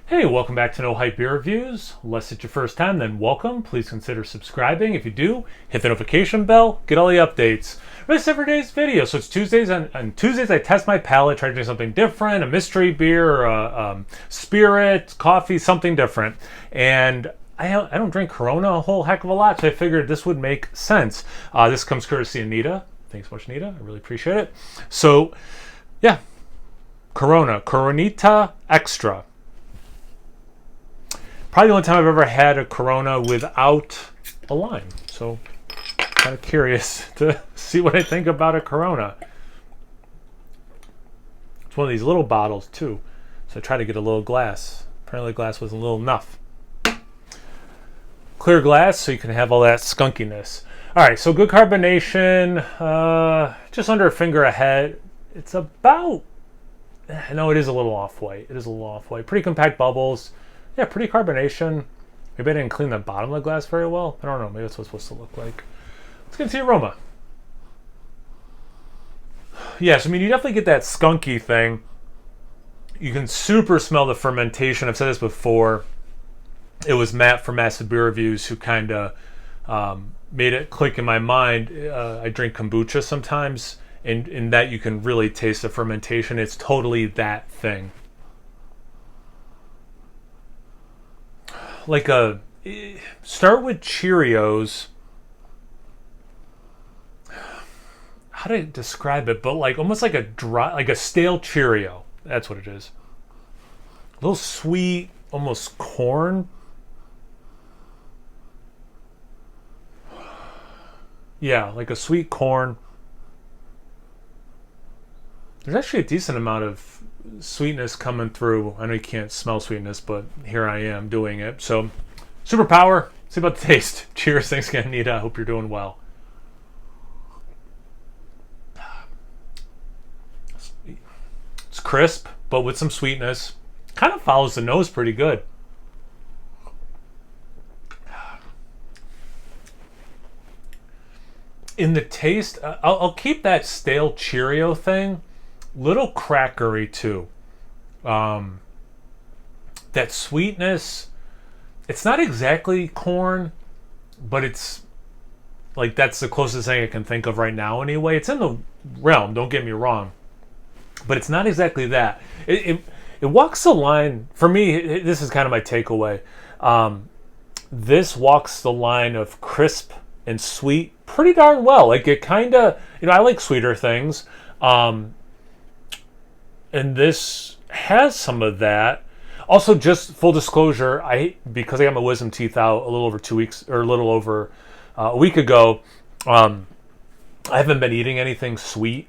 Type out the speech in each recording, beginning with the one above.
Hey, welcome back to No Hype Beer Reviews. Unless it's your first time, then welcome. Please consider subscribing. If you do, hit the notification bell, get all the updates. Release every day's video. So it's Tuesdays. On Tuesdays, I test my palate, try to do something different, a mystery beer, or a spirit, coffee, something different. And I don't drink Corona a whole heck of a lot, so I figured this would make sense. This comes courtesy of Nita. Thanks so much, Nita. I really appreciate it. So, yeah, Coronita Extra. Probably the only time I've ever had a Corona without a lime. So, kind of curious to see what I think about a Corona. It's one of these little bottles too. So I tried to get a little glass. Apparently the glass wasn't little enough. Clear glass so you can have all that skunkiness. Alright, so good carbonation. Just under a finger ahead. It's about... No, it is a little off-white. It is a little off-white. Pretty compact bubbles. Yeah, pretty carbonation. Maybe I didn't clean the bottom of the glass very well. I don't know. Maybe that's what it's supposed to look like. Let's get into the aroma. Yes, I mean, you definitely get that skunky thing. You can super smell the fermentation. I've said this before. It was Matt from Massive Beer Reviews who kind of made it click in my mind. I drink kombucha sometimes, and in that you can really taste the fermentation. It's totally that thing. Like start with Cheerios. How do I describe it? But like almost like a dry, like a stale Cheerio. That's what it is. A little sweet, almost corn. Yeah, like a sweet corn. There's actually a decent amount of sweetness coming through. I know you can't smell sweetness, but here I am doing it. So, superpower. See about the taste. Cheers. Thanks again, Nita. I hope you're doing well. It's crisp, but with some sweetness. Kind of follows the nose pretty good. In the taste, I'll keep that stale Cheerio thing. Little crackery too. That sweetness, it's not exactly corn, but it's like that's the closest thing I can think of right now anyway. It's in the realm, don't get me wrong, but it's not exactly that. It walks the line, for me, this is kind of my takeaway. This walks the line of crisp and sweet pretty darn well. Like it kind of, I like sweeter things. And this has some of that. Also, just full disclosure, because I got my wisdom teeth out a little over 2 weeks, or a little over a week ago, I haven't been eating anything sweet,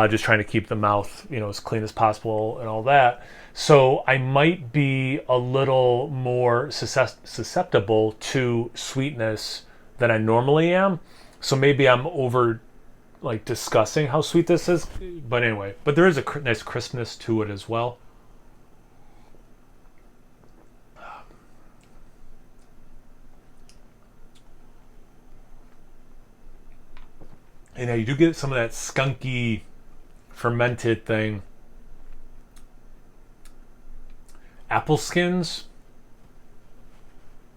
just trying to keep the mouth, as clean as possible and all that. So I might be a little more susceptible to sweetness than I normally am. So maybe I'm over discussing how sweet this is, but anyway, there is a nice crispness to it as well. And you do get some of that skunky fermented thing. Apple skins,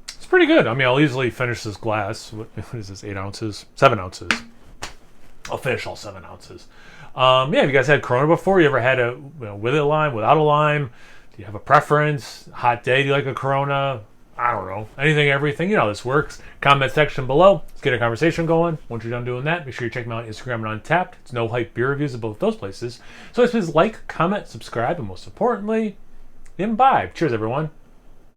it's pretty good. I mean, I'll easily finish this glass. What is this, 8 ounces, 7 ounces? I'll finish all 7 ounces. Have you guys had Corona before? You ever had a with a lime, without a lime? Do you have a preference? Hot day, do you like a Corona? I don't know. Anything, everything. You know how this works. Comment section below. Let's get a conversation going. Once you're done doing that, make sure you check me out on Instagram and Untapped. It's No Hype Beer Reviews at both those places. So please like, comment, subscribe, and most importantly, imbibe. Cheers, everyone.